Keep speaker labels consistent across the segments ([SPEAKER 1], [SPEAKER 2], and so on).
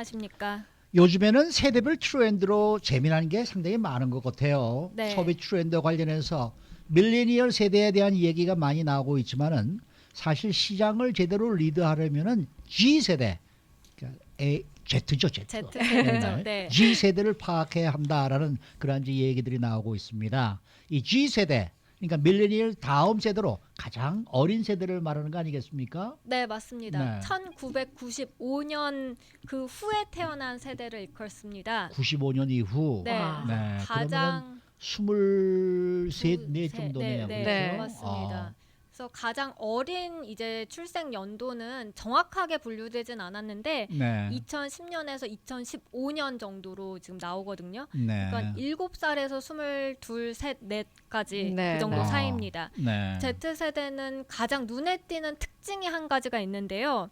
[SPEAKER 1] 안녕하십니까?
[SPEAKER 2] 요즘에는 세대별 트렌드로 재미난 게 상당히 많은 것 같아요.
[SPEAKER 1] 네.
[SPEAKER 2] 소비 트렌드 관련해서 밀레니얼 세대에 대한 얘기가 많이 나오고 있지만은 사실 시장을 제대로 리드하려면은 G 세대, 그러니까 Z죠, Z.
[SPEAKER 1] Z세대죠. 네.
[SPEAKER 2] G 세대를 파악해야 한다라는 그런 이제 얘기들이 나오고 있습니다. 이 G 세대, 그러니까 밀레니얼 다음 세대로 가장 어린 세대를 말하는 거 아니겠습니까?
[SPEAKER 1] 네, 맞습니다.
[SPEAKER 2] 네.
[SPEAKER 1] 1995년 그 후에 태어난 세대를 일컫습니다.
[SPEAKER 2] 95년 이후.
[SPEAKER 1] 네.
[SPEAKER 3] 와.
[SPEAKER 2] 네. 그러면은
[SPEAKER 1] 가장
[SPEAKER 2] 23, 4 정도네요.
[SPEAKER 1] 네,
[SPEAKER 3] 네.
[SPEAKER 1] 맞습니다. 그래서 가장 어린 이제 출생 연도는 정확하게 분류되진 않았는데
[SPEAKER 2] 네.
[SPEAKER 1] 2010년에서 2015년 정도로 지금 나오거든요.
[SPEAKER 2] 네.
[SPEAKER 1] 그러니까 7살에서 22, 셋, 넷까지
[SPEAKER 3] 네,
[SPEAKER 1] 그 정도
[SPEAKER 3] 네.
[SPEAKER 1] 사이입니다.
[SPEAKER 2] 네.
[SPEAKER 1] Z세대는 가장 눈에 띄는 특징이 한 가지가 있는데요.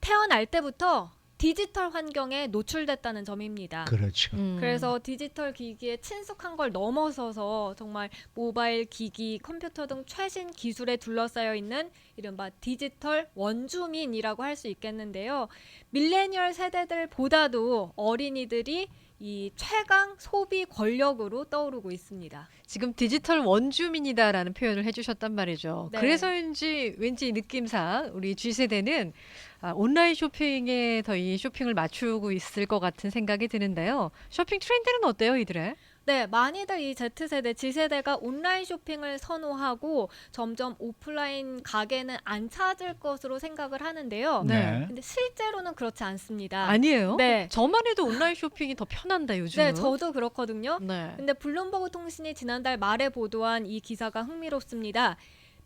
[SPEAKER 1] 태어날 때부터 디지털 환경에 노출됐다는 점입니다.
[SPEAKER 2] 그렇죠.
[SPEAKER 1] 그래서 디지털 기기에 친숙한 걸 넘어서서 정말 모바일 기기, 컴퓨터 등 최신 기술에 둘러싸여 있는 이른바 디지털 원주민이라고 할 수 있겠는데요. 밀레니얼 세대들보다도 어린이들이 이 최강 소비 권력으로 떠오르고 있습니다.
[SPEAKER 3] 지금 디지털 원주민이다라는 표현을 해주셨단 말이죠.
[SPEAKER 1] 네.
[SPEAKER 3] 그래서인지 왠지 느낌상 우리 G세대는 온라인 쇼핑에 더 이 쇼핑을 맞추고 있을 것 같은 생각이 드는데요. 쇼핑 트렌드는 어때요, 이들의?
[SPEAKER 1] 네, 많이들 이 Z세대, G세대가 온라인 쇼핑을 선호하고 점점 오프라인 가게는 안 찾을 것으로 생각을 하는데요.
[SPEAKER 3] 네.
[SPEAKER 1] 근데 실제로는 그렇지 않습니다.
[SPEAKER 3] 아니에요?
[SPEAKER 1] 네.
[SPEAKER 3] 저만 해도 온라인 쇼핑이 더 편한다, 요즘은.
[SPEAKER 1] 네, 저도 그렇거든요.
[SPEAKER 3] 네.
[SPEAKER 1] 근데 블룸버그 통신이 지난달 말에 보도한 이 기사가 흥미롭습니다.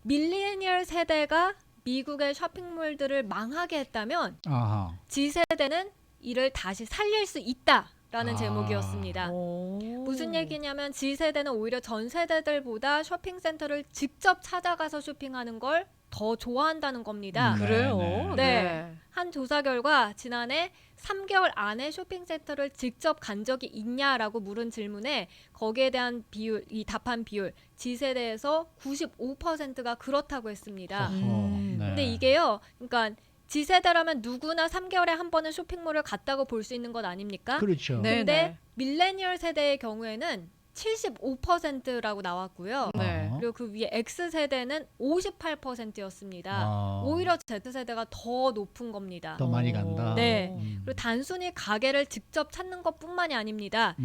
[SPEAKER 1] 밀레니얼 세대가 미국의 쇼핑몰들을 망하게 했다면
[SPEAKER 2] 아하.
[SPEAKER 1] G세대는 이를 다시 살릴 수 있다라는
[SPEAKER 2] 아.
[SPEAKER 1] 제목이었습니다.
[SPEAKER 3] 오.
[SPEAKER 1] 무슨 얘기냐면 G세대는 오히려 전 세대들보다 쇼핑센터를 직접 찾아가서 쇼핑하는 걸 더 좋아한다는 겁니다.
[SPEAKER 3] 그래요?
[SPEAKER 1] 네. 한 조사 결과 지난해 3개월 안에 쇼핑센터를 직접 간 적이 있냐라고 물은 질문에 거기에 대한 비율, 이 답한 비율 G세대에서 95%가 그렇다고 했습니다.
[SPEAKER 3] 음.
[SPEAKER 1] 근데 이게요. 그러니까 G세대라면 누구나 3개월에 한 번은 쇼핑몰을 갔다고 볼 수 있는 것 아닙니까?
[SPEAKER 2] 그렇죠.
[SPEAKER 3] 네.
[SPEAKER 1] 근데 밀레니얼 세대의 경우에는 75%라고 나왔고요.
[SPEAKER 3] 네.
[SPEAKER 2] 어.
[SPEAKER 1] 그리고 그 위에 X세대는 58%였습니다.
[SPEAKER 2] 아.
[SPEAKER 1] 오히려 Z세대가 더 높은 겁니다.
[SPEAKER 2] 더 많이 간다.
[SPEAKER 1] 네.
[SPEAKER 2] 음.
[SPEAKER 1] 그리고 단순히 가게를 직접 찾는 것뿐만이 아닙니다.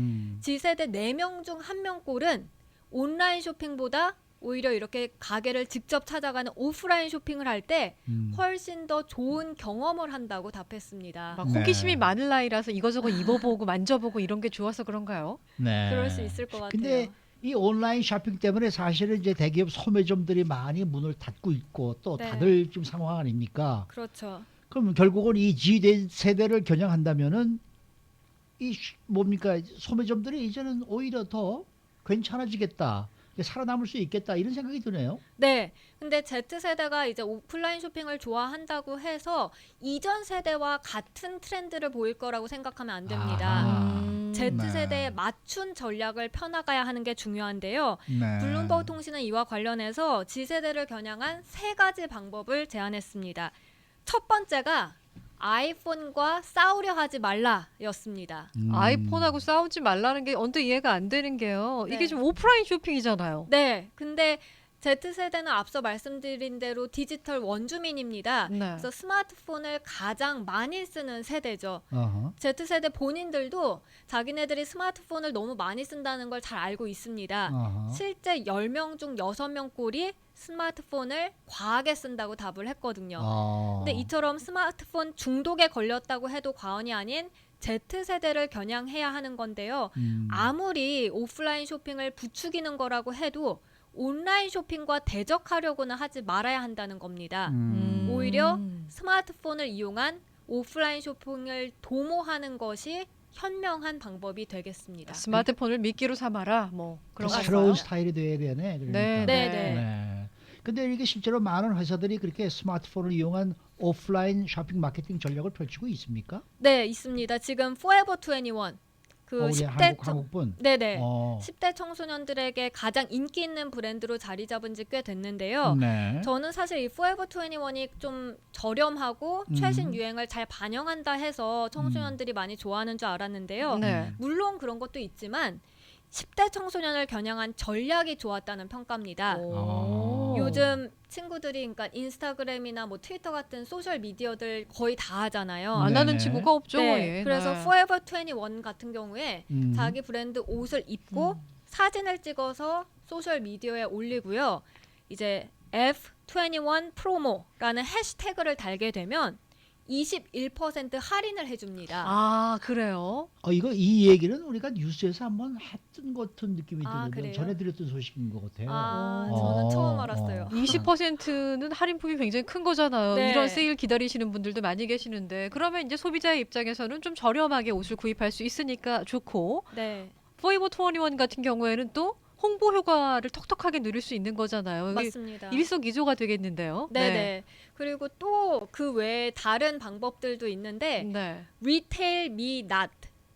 [SPEAKER 1] G세대 4명 중 1명꼴은 온라인 쇼핑보다 오히려 이렇게 가게를 직접 찾아가는 오프라인 쇼핑을 할 때 훨씬 더 좋은 경험을 한다고 답했습니다.
[SPEAKER 3] 막
[SPEAKER 2] 네.
[SPEAKER 3] 호기심이 많은 나이라서 이거저거 입어보고 만져보고 이런 게 좋아서 그런가요?
[SPEAKER 2] 네.
[SPEAKER 1] 그럴 수 있을 것 같아요.
[SPEAKER 2] 근데 이 온라인 쇼핑 때문에 사실은 이제 대기업 소매점들이 많이 문을 닫고 있고 또
[SPEAKER 1] 네.
[SPEAKER 2] 닫을 좀 상황 아닙니까?
[SPEAKER 1] 그렇죠.
[SPEAKER 2] 그럼 결국은 이 G 세대를 겨냥한다면은 이 뭡니까 소매점들이 이제는 오히려 더 괜찮아지겠다, 살아남을 수 있겠다 이런 생각이 드네요.
[SPEAKER 1] 네. 근데 Z세대가 이제 오프라인 쇼핑을 좋아한다고 해서 이전 세대와 같은 트렌드를 보일 거라고 생각하면 안 됩니다.
[SPEAKER 2] 아하.
[SPEAKER 1] Z세대에
[SPEAKER 2] 네.
[SPEAKER 1] 맞춘 전략을 펴나가야 하는 게 중요한데요.
[SPEAKER 2] 네.
[SPEAKER 1] 블룸버그 통신은 이와 관련해서 G세대를 겨냥한 3가지 방법을 제안했습니다. 첫 번째가 아이폰과 싸우려 하지 말라였습니다.
[SPEAKER 3] 아이폰하고 싸우지 말라는 게 언뜻 이해가 안 되는 게요.
[SPEAKER 1] 네.
[SPEAKER 3] 이게 지금 오프라인 쇼핑이잖아요.
[SPEAKER 1] 네, 근데 Z세대는 앞서 말씀드린 대로 디지털 원주민입니다.
[SPEAKER 3] 네.
[SPEAKER 1] 그래서 스마트폰을 가장 많이 쓰는 세대죠.
[SPEAKER 2] 어허.
[SPEAKER 1] Z세대 본인들도 자기네들이 스마트폰을 너무 많이 쓴다는 걸 잘 알고 있습니다.
[SPEAKER 2] 어허.
[SPEAKER 1] 실제 10명 중 6명 꼴이 스마트폰을 과하게 쓴다고 답을 했거든요. 근데 이처럼 스마트폰 중독에 걸렸다고 해도 과언이 아닌 Z세대를 겨냥해야 하는 건데요. 아무리 오프라인 쇼핑을 부추기는 거라고 해도 온라인 쇼핑과 대적하려고는 하지 말아야 한다는 겁니다. 오히려 스마트폰을 이용한 오프라인 쇼핑을 도모하는 것이 현명한 방법이 되겠습니다.
[SPEAKER 3] 스마트폰을 미끼로 삼아라. 뭐 그런 거
[SPEAKER 2] 새로운
[SPEAKER 3] 아닐까요?
[SPEAKER 2] 스타일이 돼야 되네. 그러니까.
[SPEAKER 3] 네,
[SPEAKER 1] 네,
[SPEAKER 3] 네.
[SPEAKER 1] 네.
[SPEAKER 2] 근데 이게 실제로 많은 회사들이 그렇게 스마트폰을 이용한 오프라인 쇼핑 마케팅 전략을 펼치고 있습니까?
[SPEAKER 1] 네, 있습니다. 지금 Forever 21 그
[SPEAKER 2] 우리
[SPEAKER 1] 10대
[SPEAKER 2] 한국분.
[SPEAKER 1] 네네.
[SPEAKER 2] 어.
[SPEAKER 1] 10대 청소년들에게 가장 인기 있는 브랜드로 자리 잡은 지 꽤 됐는데요.
[SPEAKER 2] 네.
[SPEAKER 1] 저는 사실 이 Forever 21이 좀 저렴하고 최신 유행을 잘 반영한다 해서 청소년들이 많이 좋아하는 줄 알았는데요.
[SPEAKER 3] 네.
[SPEAKER 1] 물론 그런 것도 있지만 10대 청소년을 겨냥한 전략이 좋았다는 평가입니다.
[SPEAKER 3] 오.
[SPEAKER 1] 요즘 친구들이 그러니까 인스타그램이나 뭐 트위터 같은 소셜 미디어들 거의 다 하잖아요.
[SPEAKER 3] 안 하는
[SPEAKER 2] 네네.
[SPEAKER 3] 친구가 없죠.
[SPEAKER 1] 네,
[SPEAKER 3] 예.
[SPEAKER 1] 그래서
[SPEAKER 3] 네.
[SPEAKER 1] Forever 21 같은 경우에
[SPEAKER 2] 음.
[SPEAKER 1] 자기 브랜드 옷을 입고 사진을 찍어서 소셜 미디어에 올리고요. 이제 F21 프로모라는 해시태그를 달게 되면 21% 할인을 해줍니다.
[SPEAKER 3] 아, 그래요?
[SPEAKER 2] 이거 이 얘기는 우리가 뉴스에서 한번 했던 것 같은 느낌이
[SPEAKER 1] 아,
[SPEAKER 2] 드는데
[SPEAKER 1] 그래요?
[SPEAKER 2] 전해드렸던 소식인 것 같아요.
[SPEAKER 1] 아,
[SPEAKER 3] 오.
[SPEAKER 1] 저는 처음
[SPEAKER 2] 어,
[SPEAKER 1] 알았어요.
[SPEAKER 3] 20%는 할인폭이 굉장히 큰 거잖아요.
[SPEAKER 1] 네.
[SPEAKER 3] 이런 세일 기다리시는 분들도 많이 계시는데 그러면 이제 소비자의 입장에서는 좀 저렴하게 옷을 구입할 수 있으니까 좋고
[SPEAKER 1] 네,
[SPEAKER 3] 포에버 21 같은 경우에는 또 홍보 효과를 턱턱하게 누릴 수 있는 거잖아요. 이게
[SPEAKER 1] 맞습니다.
[SPEAKER 3] 일석이조가 되겠는데요.
[SPEAKER 1] 네네. 그리고 또 그 외에 다른 방법들도 있는데
[SPEAKER 3] 네.
[SPEAKER 1] Retail Me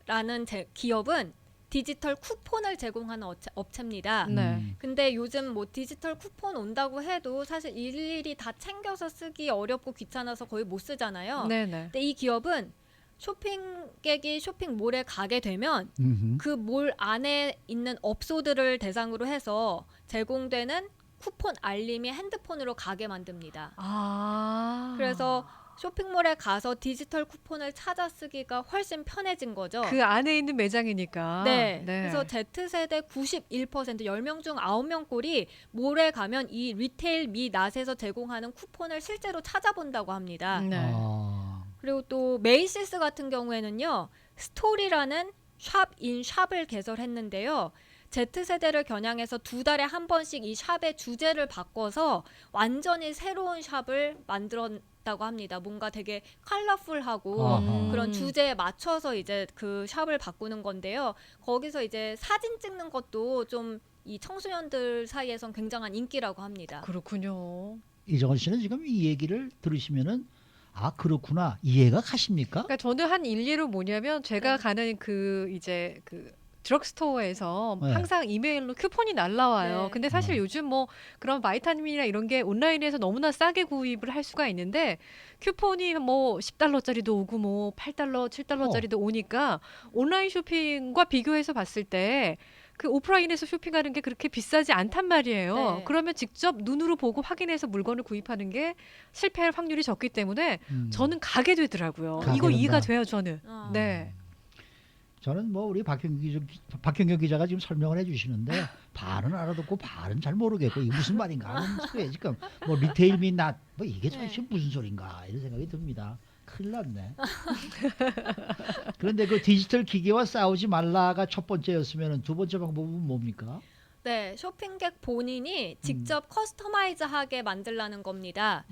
[SPEAKER 1] Not라는 기업은 디지털 쿠폰을 제공하는 업체입니다.
[SPEAKER 3] 네.
[SPEAKER 1] 근데 요즘 뭐 디지털 쿠폰 온다고 해도 사실 일일이 다 챙겨서 쓰기 어렵고 귀찮아서 거의 못 쓰잖아요.
[SPEAKER 3] 네, 네.
[SPEAKER 1] 근데 이 기업은 쇼핑객이 쇼핑몰에 가게 되면
[SPEAKER 2] 음흠.
[SPEAKER 1] 그 몰 안에 있는 업소들을 대상으로 해서 제공되는 쿠폰 알림이 핸드폰으로 가게 만듭니다.
[SPEAKER 3] 아.
[SPEAKER 1] 그래서 쇼핑몰에 가서 디지털 쿠폰을 찾아 쓰기가 훨씬 편해진 거죠.
[SPEAKER 3] 그 안에 있는 매장이니까.
[SPEAKER 1] 네. 그래서 Z세대 91% 10명 중 9명 꼴이 몰에 가면 이 리테일 미 낫에서 제공하는 쿠폰을 실제로 찾아본다고 합니다.
[SPEAKER 3] 네.
[SPEAKER 2] 아.
[SPEAKER 1] 그리고 또 메이시스 같은 경우에는요. 스토리라는 샵인 샵을 개설했는데요. Z세대를 겨냥해서 2달에 한 번씩 이 샵의 주제를 바꿔서 완전히 새로운 샵을 만들었다고 합니다. 뭔가 되게 컬러풀하고
[SPEAKER 2] 아하.
[SPEAKER 1] 그런 주제에 맞춰서 이제 그 샵을 바꾸는 건데요. 거기서 이제 사진 찍는 것도 좀 이 청소년들 사이에선 굉장한 인기라고 합니다.
[SPEAKER 3] 그렇군요.
[SPEAKER 2] 이정은 씨는 지금 이 얘기를 들으시면은 아 그렇구나 이해가 가십니까?
[SPEAKER 3] 그러니까 저는 한 일례로 뭐냐면 제가
[SPEAKER 1] 네.
[SPEAKER 3] 가는 그 이제 그 드럭스토어에서
[SPEAKER 2] 네.
[SPEAKER 3] 항상 이메일로 쿠폰이 날라와요.
[SPEAKER 1] 네.
[SPEAKER 3] 근데 사실 요즘 뭐 그런 바이타민이나 이런 게 온라인에서 너무나 싸게 구입을 할 수가 있는데 쿠폰이 뭐 10달러짜리도 오고 뭐 8달러, 7달러짜리도 오니까 온라인 쇼핑과 비교해서 봤을 때 그 오프라인에서 쇼핑하는 게 그렇게 비싸지 않단 말이에요.
[SPEAKER 1] 네.
[SPEAKER 3] 그러면 직접 눈으로 보고 확인해서 물건을 구입하는 게 실패할 확률이 적기 때문에 저는 가게 되더라고요.
[SPEAKER 2] 가게
[SPEAKER 3] 이거 이해가
[SPEAKER 2] 된다.
[SPEAKER 3] 돼요, 저는.
[SPEAKER 1] 어.
[SPEAKER 3] 네.
[SPEAKER 2] 저는 뭐 우리 박현경 기자가 지금 설명을 해주시는데 반은 알아듣고 반은 잘 모르겠고 이게 무슨 말인가 하는 소리에 지금 뭐 리테일 밋낫 뭐 이게 도대체 무슨 소린가 이런 생각이 듭니다. 큰일 났네. 그런데 그 디지털 기계와 싸우지 말라가 첫 번째였으면 두 번째 방법은 뭡니까?
[SPEAKER 1] 네, 쇼핑객 본인이 직접 커스터마이즈하게 만들라는 겁니다.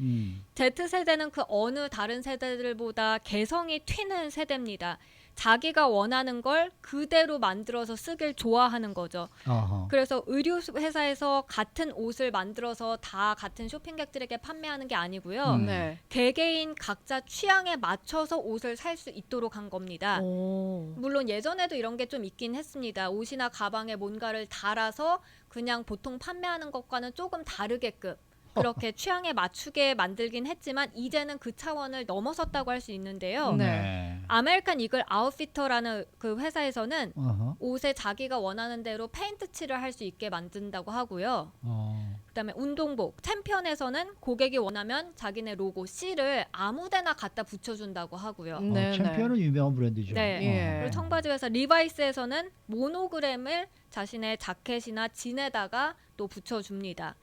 [SPEAKER 1] Z세대는 그 어느 다른 세대들보다 개성이 튀는 세대입니다. 자기가 원하는 걸 그대로 만들어서 쓰길 좋아하는 거죠.
[SPEAKER 2] 어허.
[SPEAKER 1] 그래서 의류 회사에서 같은 옷을 만들어서 다 같은 쇼핑객들에게 판매하는 게 아니고요.
[SPEAKER 3] 네.
[SPEAKER 1] 개개인 각자 취향에 맞춰서 옷을 살 수 있도록 한 겁니다.
[SPEAKER 3] 오.
[SPEAKER 1] 물론 예전에도 이런 게 좀 있긴 했습니다. 옷이나 가방에 뭔가를 달아서 그냥 보통 판매하는 것과는 조금 다르게끔 그렇게 취향에 맞추게 만들긴 했지만 이제는 그 차원을 넘어섰다고 할 수 있는데요.
[SPEAKER 3] 네.
[SPEAKER 1] 아메리칸 이글 아웃피터라는 그 회사에서는
[SPEAKER 2] 어허.
[SPEAKER 1] 옷에 자기가 원하는 대로 페인트 칠을 할 수 있게 만든다고 하고요. 그다음에 운동복 챔피언에서는 고객이 원하면 자기네 로고 C를 아무데나 갖다 붙여준다고 하고요.
[SPEAKER 3] 네,
[SPEAKER 2] 챔피언은 유명한 브랜드죠.
[SPEAKER 1] 네.
[SPEAKER 3] 예.
[SPEAKER 1] 그리고 청바지 회사 리바이스에서는 모노그램을 자신의 자켓이나 진에다가 또 붙여줍니다.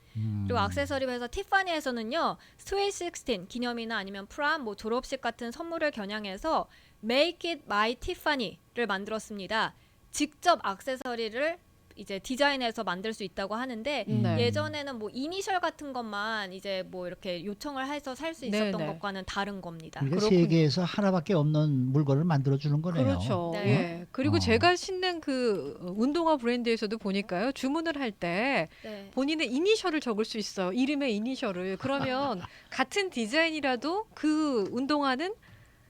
[SPEAKER 1] 그리고 액세서리 회사 티파니에서는요. 스웨이 16 기념이나 아니면 프람, 뭐 졸업식 같은 선물을 겨냥해서 Make it my Tiffany를 만들었습니다. 직접 액세서리를 이제 디자인해서 만들 수 있다고 하는데
[SPEAKER 3] 네.
[SPEAKER 1] 예전에는 뭐 이니셜 같은 것만 이제 뭐 이렇게 요청을 해서 살 수 있었던
[SPEAKER 3] 네네.
[SPEAKER 1] 것과는 다른 겁니다.
[SPEAKER 2] 그러니까
[SPEAKER 3] 그렇군요.
[SPEAKER 2] 세계에서 하나밖에 없는 물건을 만들어 주는 거네요.
[SPEAKER 3] 그렇죠.
[SPEAKER 1] 네.
[SPEAKER 3] 예. 그리고
[SPEAKER 2] 어.
[SPEAKER 3] 제가 신는 그 운동화 브랜드에서도 보니까요. 주문을 할 때
[SPEAKER 1] 네.
[SPEAKER 3] 본인의 이니셜을 적을 수 있어요. 이름의 이니셜을. 그러면 같은 디자인이라도 그 운동화는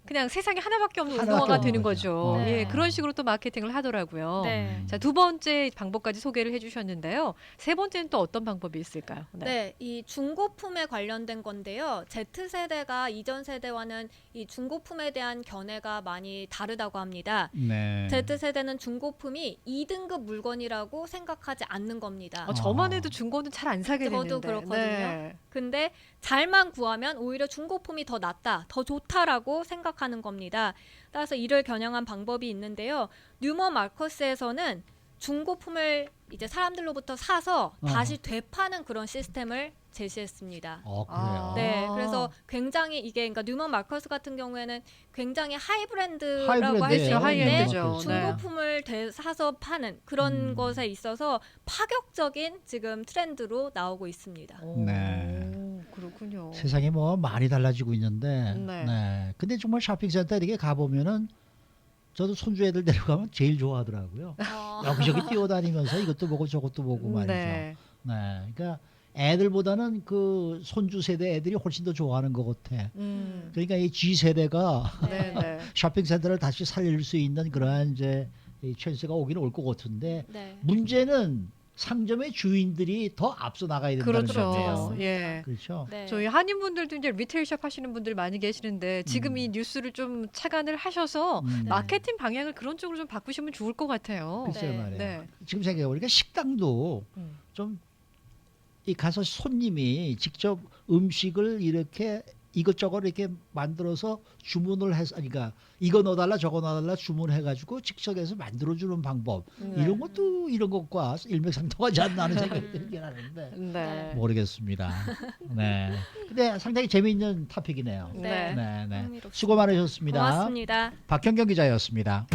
[SPEAKER 3] 그냥 세상에 하나밖에 없는
[SPEAKER 2] 하나밖에
[SPEAKER 3] 운동화가
[SPEAKER 2] 없는
[SPEAKER 3] 되는
[SPEAKER 2] 거죠.
[SPEAKER 3] 거죠.
[SPEAKER 1] 네.
[SPEAKER 3] 예, 그런 식으로 또 마케팅을 하더라고요.
[SPEAKER 1] 네.
[SPEAKER 3] 자, 두 번째 방법까지 소개를 해주셨는데요. 세 번째는 또 어떤 방법이 있을까요?
[SPEAKER 1] 네, 이 중고품에 관련된 건데요. Z세대가 이전 세대와는 이 중고품에 대한 견해가 많이 다르다고 합니다.
[SPEAKER 2] 네.
[SPEAKER 1] Z세대는 중고품이 2등급 물건이라고 생각하지 않는 겁니다.
[SPEAKER 3] 저만 해도 중고는 잘 안 사게 되는데.
[SPEAKER 1] 저도 그렇거든요.
[SPEAKER 3] 네.
[SPEAKER 1] 근데 잘만 구하면 오히려 중고품이 더 낫다, 더 좋다라고 생각하는 겁니다. 따라서 이를 겨냥한 방법이 있는데요. 뉴먼 마커스에서는 중고품을 이제 사람들로부터 사서 다시 되파는 그런 시스템을 제시했습니다.
[SPEAKER 2] 그래요.
[SPEAKER 1] 네, 그래서 굉장히 이게 그러니까 뉴먼 마커스 같은 경우에는 굉장히 하이브랜드라고 할 수
[SPEAKER 2] 하이브랜드예요.
[SPEAKER 1] 있는데
[SPEAKER 3] 하이엔드죠.
[SPEAKER 1] 중고품을 사서 파는 그런 것에 있어서 파격적인 지금 트렌드로 나오고 있습니다.
[SPEAKER 2] 네.
[SPEAKER 3] 그렇군요.
[SPEAKER 2] 세상이 뭐 많이 달라지고 있는데,
[SPEAKER 3] 네.
[SPEAKER 2] 네. 근데 정말 쇼핑센터 이렇게 가보면은 저도 손주 애들 데려가면 제일 좋아하더라고요. 여기저기 뛰어다니면서 이것도 보고 저것도 보고 말이죠.
[SPEAKER 3] 네.
[SPEAKER 2] 네. 그러니까 애들보다는 그 손주 세대 애들이 훨씬 더 좋아하는 것 같아. 그러니까 이 G 세대가
[SPEAKER 3] 네, 네.
[SPEAKER 2] 쇼핑센터를 다시 살릴 수 있는 그러한 이제 이 찬스가 오긴 올 것 같은데
[SPEAKER 1] 네.
[SPEAKER 2] 문제는 상점의 주인들이 더 앞서 나가야 된다는
[SPEAKER 3] 그렇죠.
[SPEAKER 2] 거죠.
[SPEAKER 3] 예.
[SPEAKER 2] 그렇죠.
[SPEAKER 1] 네.
[SPEAKER 3] 저희 한인분들도 이제 리테일샵 하시는 분들 많이 계시는데 지금 이 뉴스를 좀 착안을 하셔서 마케팅 방향을 그런 쪽으로 좀 바꾸시면 좋을 것 같아요.
[SPEAKER 2] 글쎄요
[SPEAKER 1] 네.
[SPEAKER 2] 말이에요.
[SPEAKER 3] 네.
[SPEAKER 2] 지금 생각해보니까 식당도 좀 이 가서 손님이 직접 음식을 이렇게 이것저것 이렇게 만들어서 주문을 해서 그러니까 이거 넣어달라 저거 넣어달라 주문해가지고 직접해서 만들어주는 방법 이런 것도 이런 것과 일맥상통하지 않나 하는 생각이 들긴 하는데
[SPEAKER 3] 네.
[SPEAKER 2] 모르겠습니다. 네. 근데 상당히 재미있는 토픽이네요.
[SPEAKER 3] 네.
[SPEAKER 2] 네, 네.
[SPEAKER 1] 흥미롭습니다.
[SPEAKER 2] 수고 많으셨습니다.
[SPEAKER 1] 고맙습니다.
[SPEAKER 2] 박현경 기자였습니다.